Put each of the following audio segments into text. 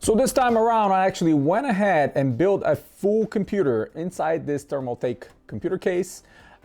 So this time around, I actually went ahead and built a full computer inside this Thermaltake computer case.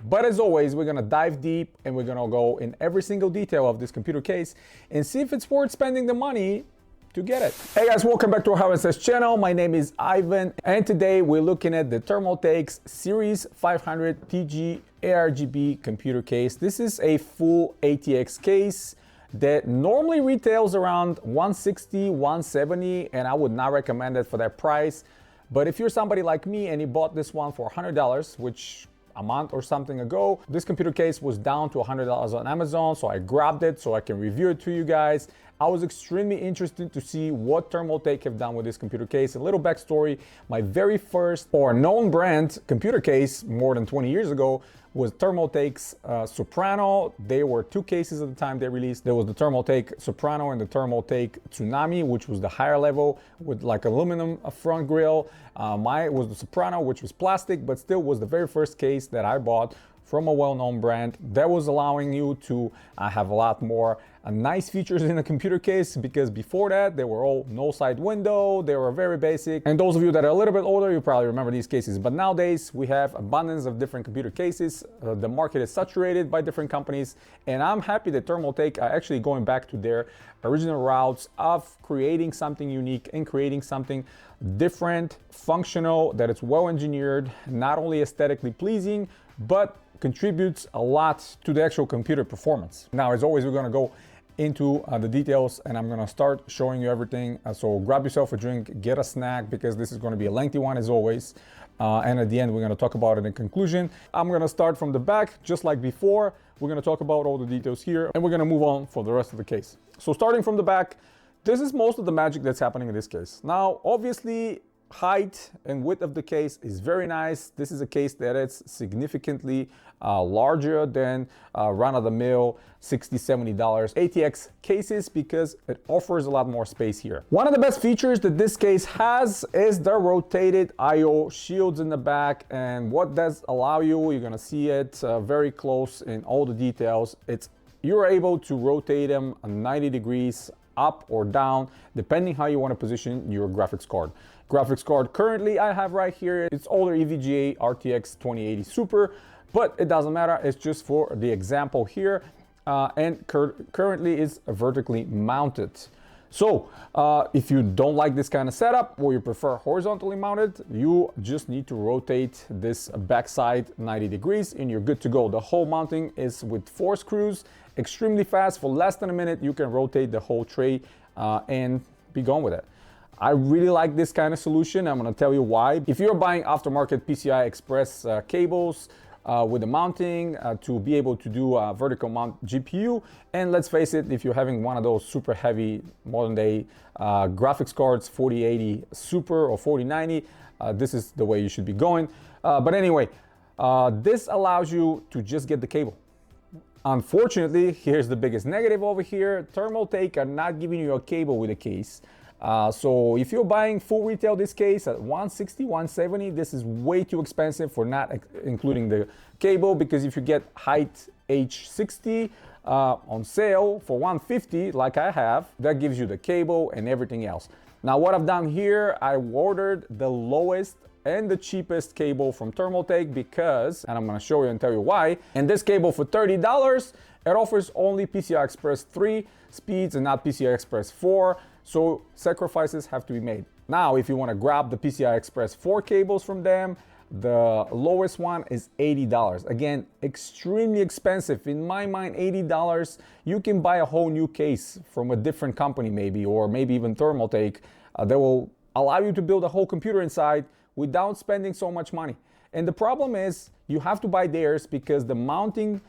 But as always, we're gonna dive deep and we're gonna go in every single detail of this computer case and see if it's worth spending the money to get it. Hey guys, welcome back to our How It Says channel. My name is Ivan, and today we're looking at the Thermaltake Ceres 500 TG ARGB computer case. This is a full ATX case that normally retails around $160, $170, and I would not recommend it for that price. But if you're somebody like me and you bought this one for $100, which a month or something ago, this computer case was down to $100 on Amazon, so I grabbed it so I can review it to you guys. I was extremely interested to see what Thermaltake have done with this computer case. A little backstory: my very first or known brand computer case more than 20 years ago was Thermaltake's Soprano. They were two cases at the time they released. There was the Thermaltake Soprano and the Thermaltake Tsunami, which was the higher level with like aluminum front grille. Mine was the Soprano, which was plastic, but still was the very first case that I bought from a well-known brand that was allowing you to have a lot more nice features in a computer case, because before that they were all no side window, they were very basic. And those of you that are a little bit older, you probably remember these cases. But nowadays we have abundance of different computer cases. The market is saturated by different companies, and I'm happy that Thermaltake are actually going back to their original routes of creating something unique and creating something different, functional, that it's well engineered, not only aesthetically pleasing, but contributes a lot to the actual computer performance. Now, as always, we're going to go into the details, and I'm going to start showing you everything. So grab yourself a drink, get a snack, because this is going to be a lengthy one as always. And at the end, we're going to talk about it in conclusion. I'm going to start from the back, just like before. We're going to talk about all the details here, and we're going to move on for the rest of the case. So starting from the back, this is most of the magic that's happening in this case. Now, obviously, height and width of the case is very nice. This is a case that is significantly larger than run-of-the-mill $60, $70 ATX cases, because it offers a lot more space here. One of the best features that this case has is the rotated I/O shields in the back. And what does allow you, you're gonna see it very close in all the details. You're able to rotate them 90 degrees up or down, depending how you want to position your graphics card. Graphics card currently I have right here, it's older EVGA RTX 2080 Super, but it doesn't matter, it's just for the example here, and currently is vertically mounted. So if you don't like this kind of setup, or you prefer horizontally mounted, you just need to rotate this backside 90 degrees and you're good to go. The whole mounting is with 4 screws, extremely fast. For less than a minute, you can rotate the whole tray and be gone with it. I really like this kind of solution. I'm going to tell you why. If you're buying aftermarket PCI Express cables with the mounting to be able to do a vertical mount GPU, and let's face it, if you're having one of those super heavy modern day graphics cards, 4080 Super or 4090, this is the way you should be going. But anyway, this allows you to just get the cable. Unfortunately, here's the biggest negative over here: Thermaltake are not giving you a cable with a case. So if you're buying full retail this case at $160, $170, this is way too expensive for not including the cable, because if you get height H60 on sale for $150, like I have, that gives you the cable and everything else. Now, what I've done here, I ordered the lowest and the cheapest cable from Thermaltake, because, and I'm going to show you and tell you why. And this cable for $30, it offers only PCI Express 3 speeds and not PCI Express 4. So sacrifices have to be made. Now, if you want to grab the PCI Express 4 cables from them, the lowest one is $80. Again, extremely expensive. In my mind, $80, you can buy a whole new case from a different company maybe, or maybe even Thermaltake, that will allow you to build a whole computer inside without spending so much money. And the problem is you have to buy theirs, because the mounting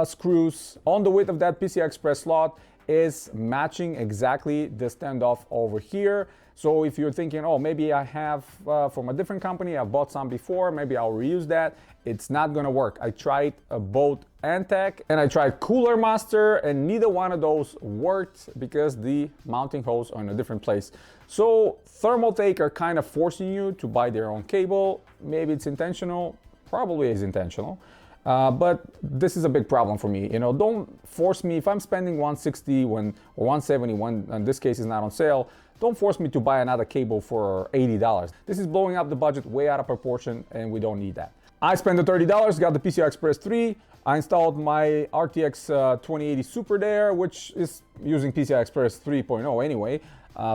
screws on the width of that PCI Express slot is matching exactly the standoff over here. So if you're thinking, oh, maybe I have from a different company, I bought some before, maybe I'll reuse that, it's not gonna work. I tried both Antec and I tried Cooler Master, and neither one of those worked because the mounting holes are in a different place. So Thermaltake are kind of forcing you to buy their own cable. Maybe it's intentional, probably is intentional. But this is a big problem for me. You know, don't force me. If I'm spending $160 or $170 when in this case is not on sale, don't force me to buy another cable for $80. This is blowing up the budget way out of proportion, and we don't need that. I spent the $30, got the PCI Express 3. I installed my RTX 2080 Super there, which is using PCI Express 3.0 anyway.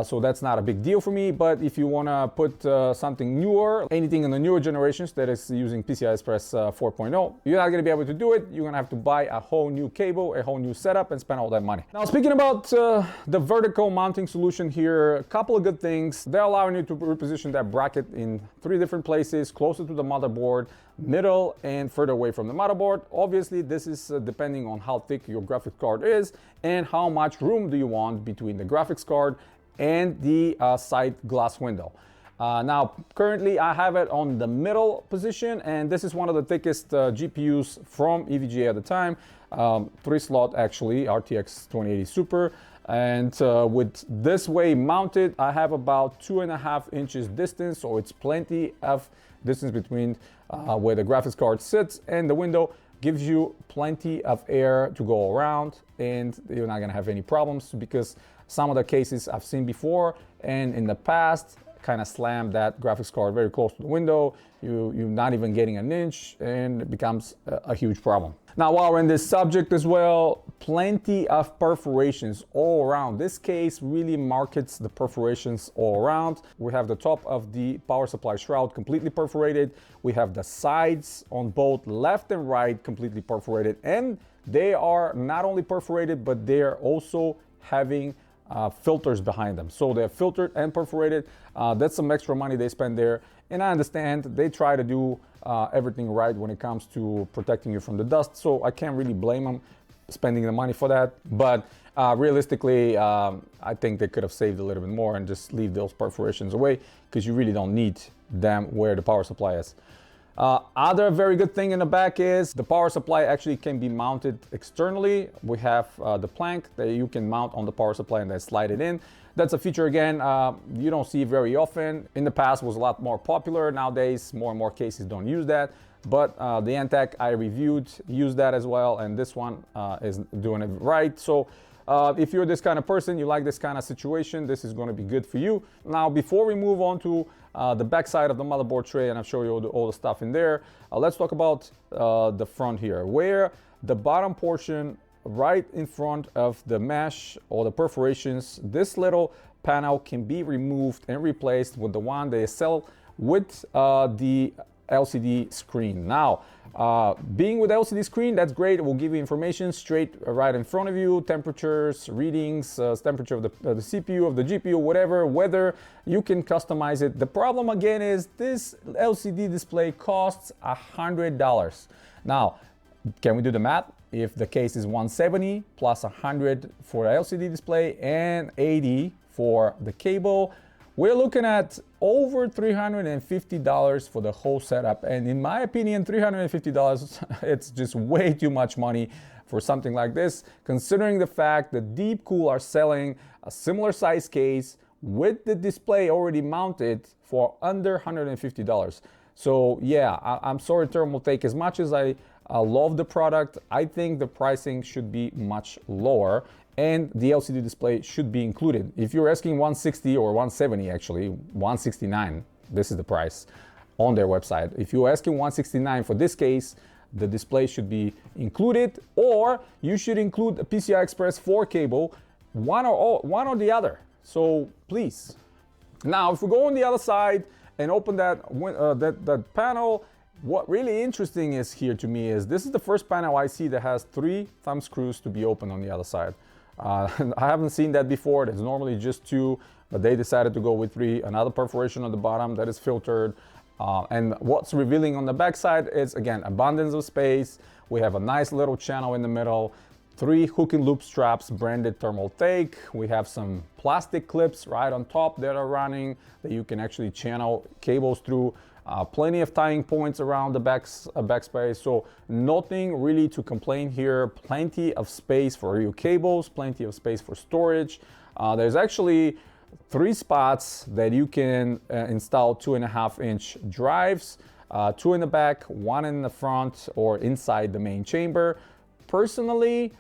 So that's not a big deal for me, but if you want to put something newer, anything in the newer generations that is using PCI Express 4.0, you're not going to be able to do it. You're going to have to buy a whole new cable, a whole new setup, and spend all that money. Now, speaking about the vertical mounting solution here, a couple of good things. They're allowing you to reposition that bracket in 3 different places, closer to the motherboard, middle, and further away from the motherboard. Obviously, this is depending on how thick your graphics card is and how much room do you want between the graphics card and the side glass window. Now, currently I have it on the middle position, and this is one of the thickest GPUs from EVGA at the time. 3-slot actually, RTX 2080 Super. And with this way mounted, I have about 2.5 inches distance, so it's plenty of distance between where the graphics card sits and the window. Gives you plenty of air to go around, and you're not gonna have any problems, because some of the cases I've seen before and in the past kind of slam that graphics card very close to the window. You're not even getting an inch, and it becomes a huge problem. Now, while we're in this subject as well, plenty of perforations all around. This case really markets the perforations all around. We have the top of the power supply shroud completely perforated. We have the sides on both left and right completely perforated, and they are not only perforated, but they are also having filters behind them. So they're filtered and perforated. That's some extra money they spend there. And I understand they try to do everything right when it comes to protecting you from the dust. So I can't really blame them spending the money for that. But realistically, I think they could have saved a little bit more and just leave those perforations away, because you really don't need them where the power supply is. Other very good thing in the back is the power supply actually can be mounted externally. We have the plank that you can mount on the power supply and then slide it in. That's a feature, again, you don't see very often. In the past was a lot more popular. Nowadays, more and more cases don't use that. But the Antec I reviewed used that as well, and this one is doing it right. So if you're this kind of person, you like this kind of situation, this is going to be good for you. Now, before we move on to the back side of the motherboard tray, and I'll show you all the stuff in there, let's talk about the front here, where the bottom portion right in front of the mesh or the perforations, this little panel can be removed and replaced with the one they sell with the LCD screen. Now, being with LCD screen, that's great. It will give you information straight right in front of you, temperatures, readings, temperature of the CPU, of the GPU, whatever, weather. You can customize it. The problem again is this LCD display costs $100. Now, can we do the math? If the case is 170 plus 100 for LCD display and 80 for the cable, we're looking at over $350 for the whole setup. And in my opinion, $350, it's just way too much money for something like this, considering the fact that Deepcool are selling a similar size case with the display already mounted for under $150. So yeah, I'm sorry, Thermaltake, as much as I love the product, I think the pricing should be much lower, and the LCD display should be included. If you're asking 160 or 170, actually 169, this is the price on their website. If you're asking 169 for this case, the display should be included, or you should include a PCI Express 4 cable, one or the other. So please. Now, if we go on the other side and open that panel, what really interesting is here to me is this is the first panel I see that has 3 thumb screws to be open on the other side. I haven't seen that before. There's normally just 2, but they decided to go with 3. Another perforation on the bottom that is filtered. And what's revealing on the back side is, again, abundance of space. We have a nice little channel in the middle, 3 hook and loop straps branded Thermaltake. We have some plastic clips right on top that are running that you can actually channel cables through. Plenty of tying points around the backspace, so nothing really to complain here. Plenty of space for your cables, plenty of space for storage. There's actually 3 spots that you can install 2.5-inch drives, 2 in the back, 1 in the front or inside the main chamber. Personally,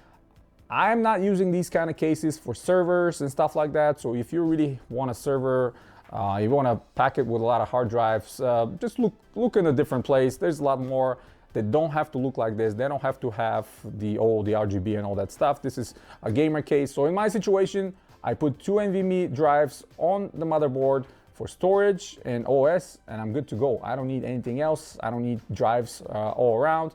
I'm not using these kind of cases for servers and stuff like that. So if you really want a server, you want to pack it with a lot of hard drives, just look in a different place. There's a lot more that don't have to look like this. They don't have to have the RGB and all that stuff. This is a gamer case. So in my situation, I put 2 NVMe drives on the motherboard for storage and OS, and I'm good to go. I don't need anything else. I don't need drives all around.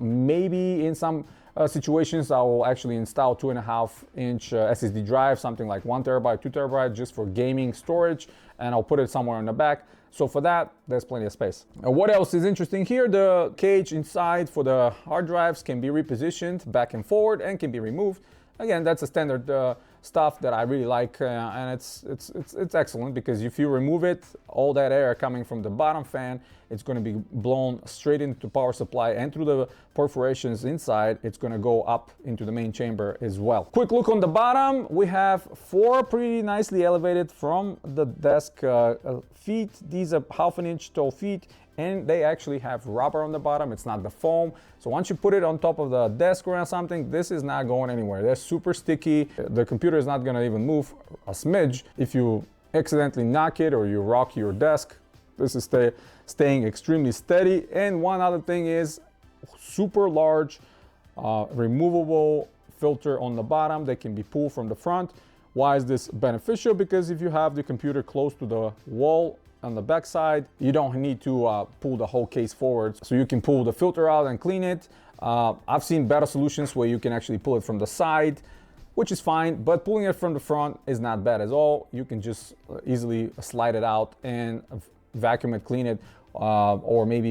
Maybe in some situations, I will actually install 2.5-inch SSD drive, something like 1 terabyte, 2 terabyte, just for gaming storage, and I'll put it somewhere in the back. So for that, there's plenty of space. What else is interesting here? The cage inside for the hard drives can be repositioned back and forward and can be removed. Again, that's a standard stuff that I really like, and it's excellent, because if you remove it, all that air coming from the bottom fan, it's going to be blown straight into power supply, and through the perforations inside, it's going to go up into the main chamber as well. Quick look on the bottom. We have 4 pretty nicely elevated from the desk feet. These are 1/2 inch tall feet, and they actually have rubber on the bottom. It's not the foam. So once you put it on top of the desk or something, this is not going anywhere. They're super sticky. The computer is not gonna even move a smidge. If you accidentally knock it or you rock your desk, this is staying extremely steady. And one other thing is super large removable filter on the bottom that can be pulled from the front. Why is this beneficial? Because if you have the computer close to the wall on the back side, you don't need to pull the whole case forward, so you can pull the filter out and clean it. I've seen better solutions where you can actually pull it from the side, which is fine, but pulling it from the front is not bad at all. You can just easily slide it out and vacuum it, clean it, or maybe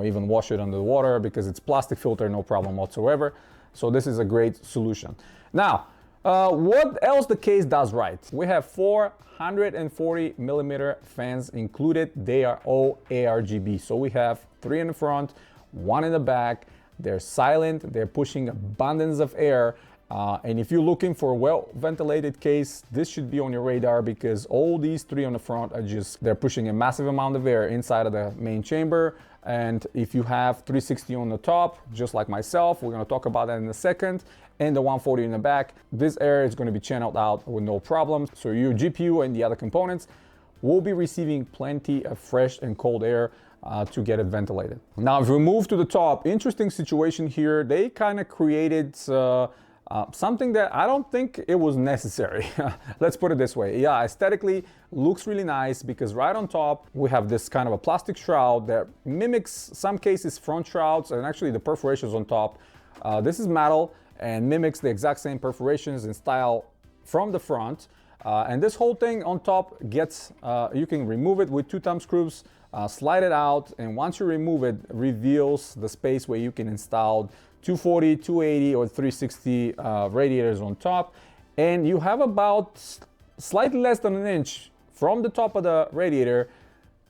even wash it under the water, because it's plastic filter, no problem whatsoever. So this is a great solution. Now, what else the case does right? We have 440 millimeter fans included. They are all ARGB. So we have 3 in the front, 1 in the back. They're silent. They're pushing abundance of air. And if you're looking for a well-ventilated case, this should be on your radar, because all these 3 on the front are they're pushing a massive amount of air inside of the main chamber. And if you have 360 on the top, just like myself, we're going to talk about that in a second, and the 140 in the back, this air is going to be channeled out with no problems. So your GPU and the other components will be receiving plenty of fresh and cold air to get it ventilated. Now, if we move to the top, interesting situation here. They kind of created something that I don't think it was necessary. Let's put it this way. Yeah, aesthetically looks really nice, because right on top we have this kind of a plastic shroud that mimics some cases front shrouds, and actually the perforations on top. This is metal and mimics the exact same perforations and style from the front. And this whole thing on top gets, you can remove it with 2 thumb screws, slide it out, and once you remove it, reveals the space where you can install 240, 280, or 360 radiators on top. And you have about slightly less than 1 inch from the top of the radiator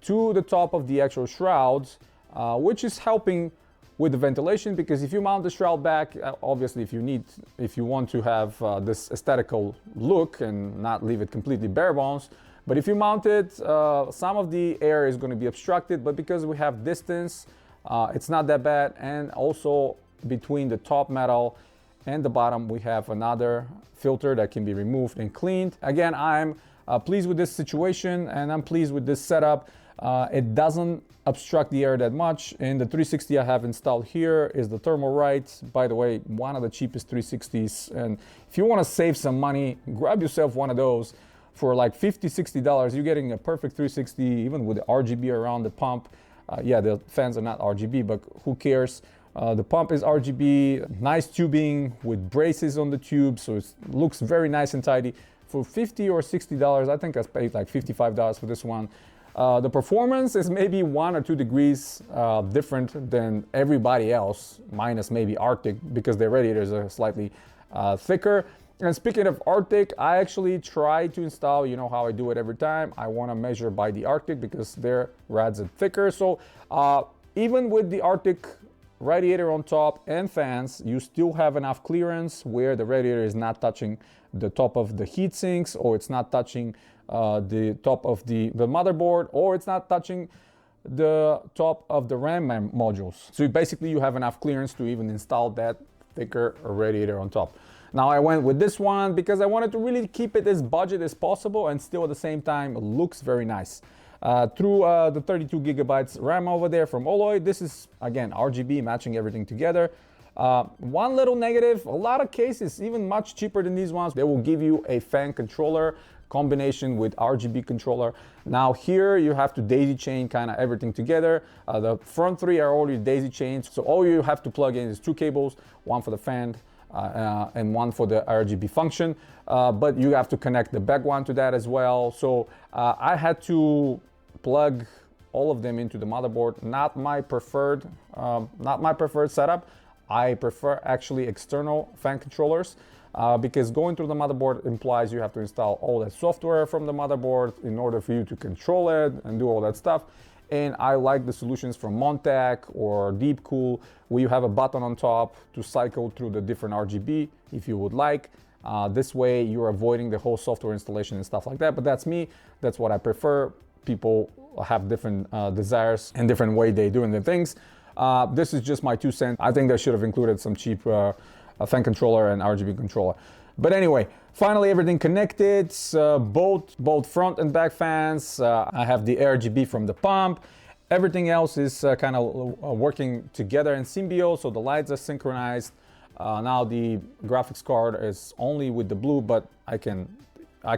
to the top of the actual shrouds, which is helping with the ventilation, because if you mount the shroud back, obviously if you want to have this aesthetical look and not leave it completely bare bones, but if you mount it, some of the air is going to be obstructed, but because we have distance, it's not that bad. And also between the top metal and the bottom, we have another filter that can be removed and cleaned. Again, I'm pleased with this situation, and I'm pleased with this setup. It doesn't obstruct the air that much. And the 360 I have installed here is the Thermaltake. By the way, one of the cheapest 360s. And if you want to save some money, grab yourself one of those. For like $50-$60, you're getting a perfect 360, even with the RGB around the pump. Yeah, the fans are not RGB, but who cares? The pump is RGB, nice tubing with braces on the tube, so it looks very nice and tidy. For $50 or $60, I think I paid like $55 for this one. The performance is maybe 1 or 2 degrees different than everybody else, minus maybe Arctic, because their radiators are slightly thicker. And speaking of Arctic, I actually try to install, you know how I do it every time. I want to measure by the Arctic, because their rads are thicker. So even with the Arctic radiator on top and fans, you still have enough clearance where the radiator is not touching the top of the heat sinks, or it's not touching the top of the motherboard, or it's not touching the top of the RAM modules. So basically you have enough clearance to even install that thicker radiator on top. Now I went with this one because I wanted to really keep it as budget as possible and still at the same time looks very nice. Through the 32 gigabytes RAM over there from Alloy, this is again RGB, matching everything together. One little negative, a lot of cases, even much cheaper than these ones, they will give you a fan controller combination with RGB controller. Now here you have to daisy chain kind of everything together. The front three are already daisy chains, so all you have to plug in is two cables, one for the fan and one for the RGB function, but you have to connect the back one to that as well. So I had to plug all of them into the motherboard. Not my preferred setup. I prefer actually external fan controllers because going through the motherboard implies you have to install all that software from the motherboard in order for you to control it and do all that stuff. And I like the solutions from Montech or Deepcool, where you have a button on top to cycle through the different RGB if you would like. This way you're avoiding the whole software installation and stuff like that, but that's me. That's what I prefer. People have different desires and different way they doing their things. This is just my 2 cents. I think they should have included some cheap fan controller and RGB controller. But anyway, finally everything connected, both front and back fans. I have the ARGB from the pump. Everything else is kind of working together in symbiote, so the lights are synchronized. Now the graphics card is only with the blue, but I can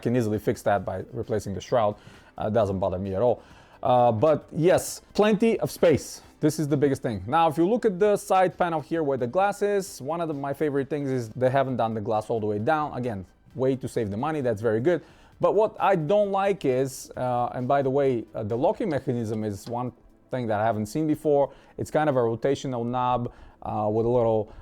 easily fix that by replacing the shroud. It doesn't bother me at all. But yes, plenty of space. This is the biggest thing. Now, if you look at the side panel here where the glass is, one of my favorite things is they haven't done the glass all the way down. Again, way to save the money, that's very good. But what I don't like is, and by the way, the locking mechanism is one thing that I haven't seen before. It's kind of a rotational knob with a little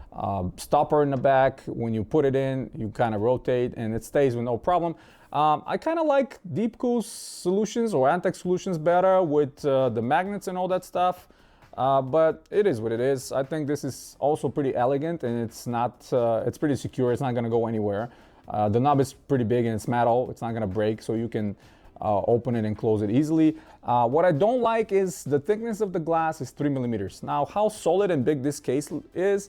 stopper in the back. When you put it in, you kind of rotate and it stays with no problem. I kind of like Deepcool's solutions or Antec solutions better with the magnets and all that stuff. But it is what it is. I think this is also pretty elegant and it's not, it's pretty secure. It's not going to go anywhere. The knob is pretty big and it's metal. It's not going to break, so you can open it and close it easily. What I don't like is the thickness of the glass is 3 millimeters. Now, how solid and big this case is,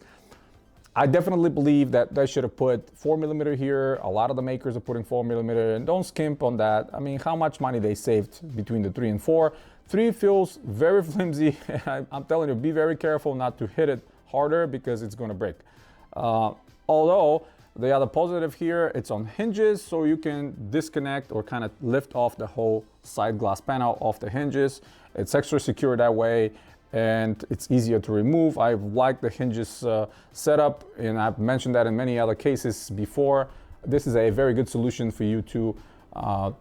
I definitely believe that they should have put 4 millimeter here. A lot of the makers are putting 4 millimeter, and don't skimp on that. I mean, how much money they saved between the 3 and 4. 3 feels very flimsy. I'm telling you, be very careful not to hit it harder because it's going to break. Although the other positive here, it's on hinges, so you can disconnect or kind of lift off the whole side glass panel off the hinges. It's extra secure that way, and it's easier to remove. I like the hinges setup, and I've mentioned that in many other cases before. This is a very good solution for you to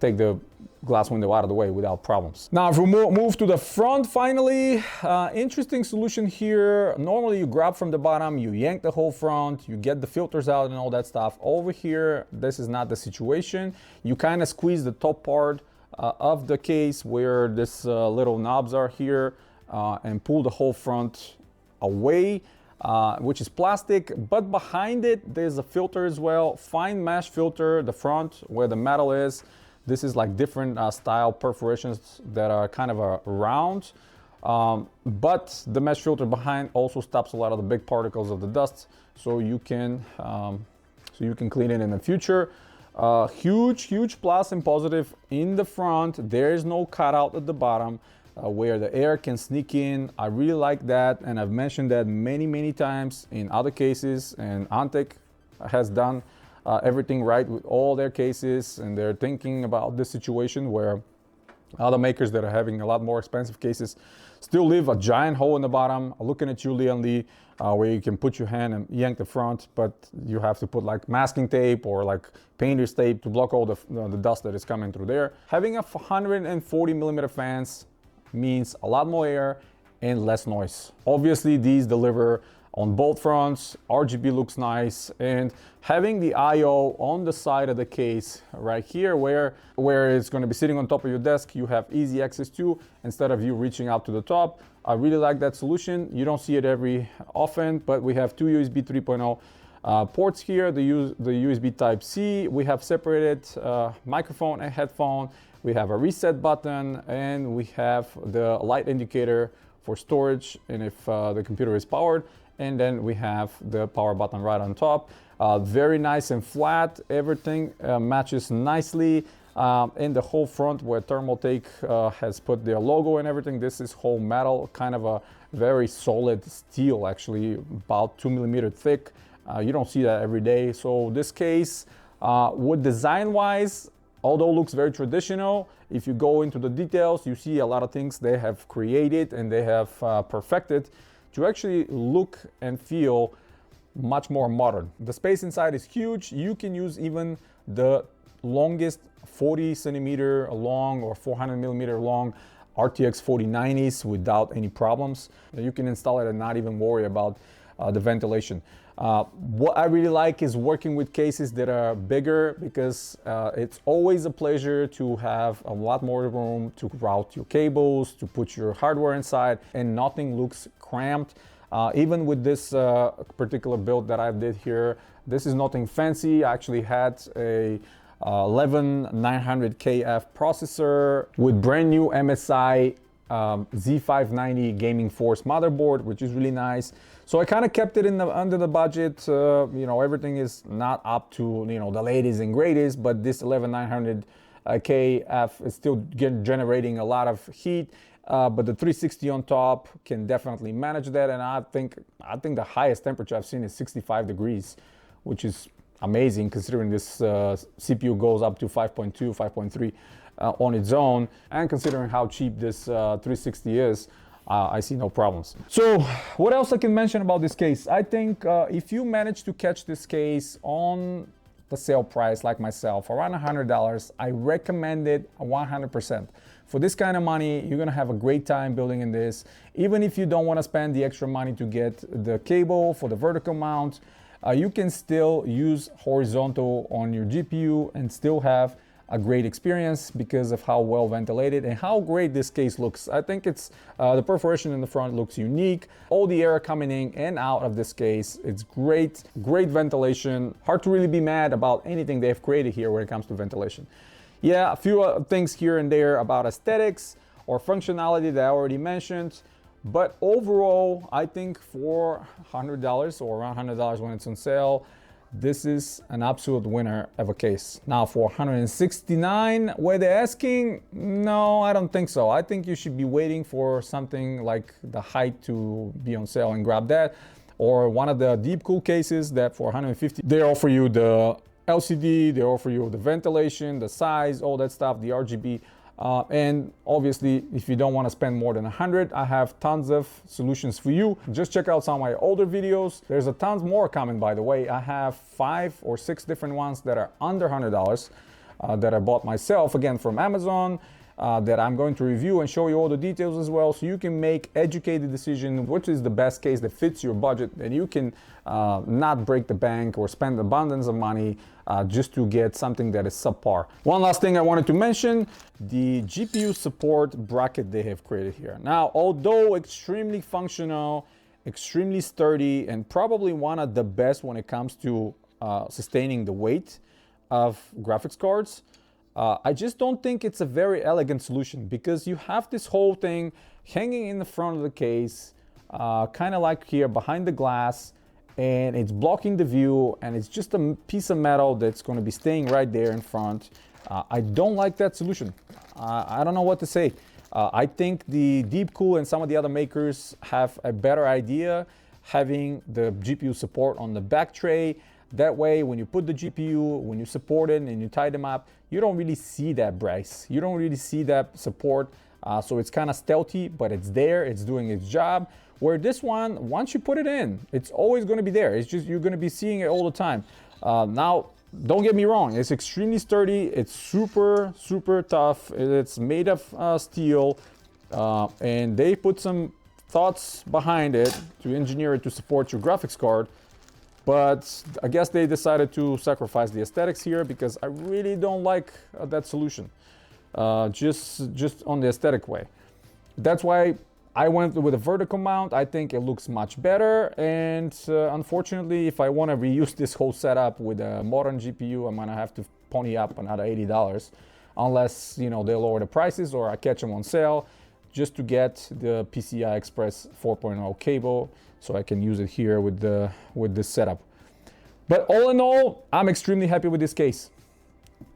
take the glass window out of the way without problems. Now, if we move to the front, finally, interesting solution here. Normally you grab from the bottom, you yank the whole front, you get the filters out and all that stuff. Over here, this is not the situation. You kind of squeeze the top part of the case where this little knobs are here and pull the whole front away, which is plastic, but behind it, there's a filter as well. Fine mesh filter, the front where the metal is. This is like different style perforations that are kind of round, but the mesh filter behind also stops a lot of the big particles of the dust, so you can clean it in the future. Huge plus and positive in the front. There is no cutout at the bottom where the air can sneak in. I really like that, and I've mentioned that many times in other cases, and Antec has done everything right with all their cases, and they're thinking about this situation where other makers that are having a lot more expensive cases still leave a giant hole in the bottom. Looking at you, Leon Lee, where you can put your hand and yank the front, but you have to put like masking tape or like painter's tape to block all the dust that is coming through there. Having a 140 millimeter fans means a lot more air and less noise. Obviously, these deliver on both fronts. RGB looks nice, and having the I/O on the side of the case right here where it's going to be sitting on top of your desk, you have easy access to instead of you reaching out to the top. I really like that solution. You don't see it every often, but we have two USB 3.0 ports here, the USB Type-C. We have separated microphone and headphone. We have a reset button, and we have the light indicator for storage and if the computer is powered. And then we have the power button right on top. Very nice and flat. Everything matches nicely. In the whole front where Thermaltake has put their logo and everything, this is whole metal, kind of a very solid steel, actually about 2mm thick. You don't see that every day. So this case, wood design wise, although looks very traditional, if you go into the details, you see a lot of things they have created and they have perfected to actually look and feel much more modern. The space inside is huge. You can use even the longest 40cm long or 400mm long RTX 4090s without any problems. You can install it and not even worry about the ventilation. What I really like is working with cases that are bigger, because it's always a pleasure to have a lot more room to route your cables, to put your hardware inside, and nothing looks cramped. Even with this particular build that I did here, this is nothing fancy. I actually had a 11900KF processor with brand new MSI Z590 Gaming Force motherboard, which is really nice. So I kind of kept it in under the budget. You know, everything is not up to, you know, the latest and greatest, but this 11900KF is still generating a lot of heat. But the 360 on top can definitely manage that, and I think the highest temperature I've seen is 65 degrees, which is amazing considering this CPU goes up to 5.2, 5.3 on its own, and considering how cheap this 360 is, I see no problems. So what else I can mention about this case? I think if you manage to catch this case on the sale price like myself, around $100, I recommend it 100%. For this kind of money, you're gonna have a great time building in this. Even if you don't wanna spend the extra money to get the cable for the vertical mount, you can still use horizontal on your GPU and still have a great experience because of how well ventilated and how great this case looks. I think it's the perforation in the front looks unique. All the air coming in and out of this case, it's great ventilation. Hard to really be mad about anything they've created here when it comes to ventilation. Yeah, a few things here and there about aesthetics or functionality that I already mentioned. But overall, I think for $100 or around $100 when it's on sale, this is an absolute winner of a case. Now for $169, where they're asking, no, I don't think so. I think you should be waiting for something like the height to be on sale and grab that, or one of the deep cool cases that for $150, they offer you the LCD, they offer you the ventilation, the size, all that stuff, the RGB. And obviously, if you don't want to spend more than $100, I have tons of solutions for you. Just check out some of my older videos. There's a tons more coming, by the way. I have 5 or 6 different ones that are under $100 that I bought myself, again, from Amazon, that I'm going to review and show you all the details as well, so you can make educated decision which is the best case that fits your budget, and you can not break the bank or spend abundance of money just to get something that is subpar. One last thing I wanted to mention, the GPU support bracket they have created here. Now, although extremely functional, extremely sturdy, and probably one of the best when it comes to sustaining the weight of graphics cards, I just don't think it's a very elegant solution, because you have this whole thing hanging in the front of the case, kind of like here behind the glass, and it's blocking the view, and it's just a piece of metal that's going to be staying right there in front. I don't like that solution. I don't know what to say. I think the Deepcool and some of the other makers have a better idea, having the GPU support on the back tray. That way, when you put the GPU, when you support it and you tie them up, you don't really see that brace. You don't really see that support. So it's kind of stealthy, but it's there, it's doing its job. Where this one, once you put it in, it's always going to be there. It's just, you're going to be seeing it all the time. Now, don't get me wrong, it's extremely sturdy, it's super, super tough, it's made of steel, and they put some thoughts behind it to engineer it to support your graphics card. But I guess they decided to sacrifice the aesthetics here, because I really don't like that solution, just on the aesthetic way. That's why I went with a vertical mount. I think it looks much better, and unfortunately, if I want to reuse this whole setup with a modern GPU, I'm gonna have to pony up another $80, unless, you know, they lower the prices or I catch them on sale, just to get the PCI Express 4.0 cable, so I can use it here with this setup. But all in all, I'm extremely happy with this case,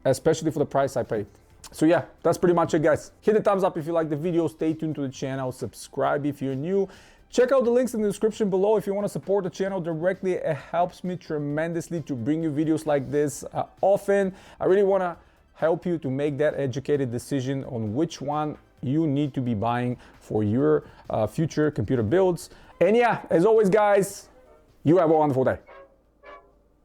especially for the price I paid. So yeah, that's pretty much it, guys. Hit the thumbs up if you like the video, stay tuned to the channel, subscribe if you're new. Check out the links in the description below if you want to support the channel directly. It helps me tremendously to bring you videos like this often. I really want to help you to make that educated decision on which one you need to be buying for your future computer builds. And yeah, as always, guys, you have a wonderful day.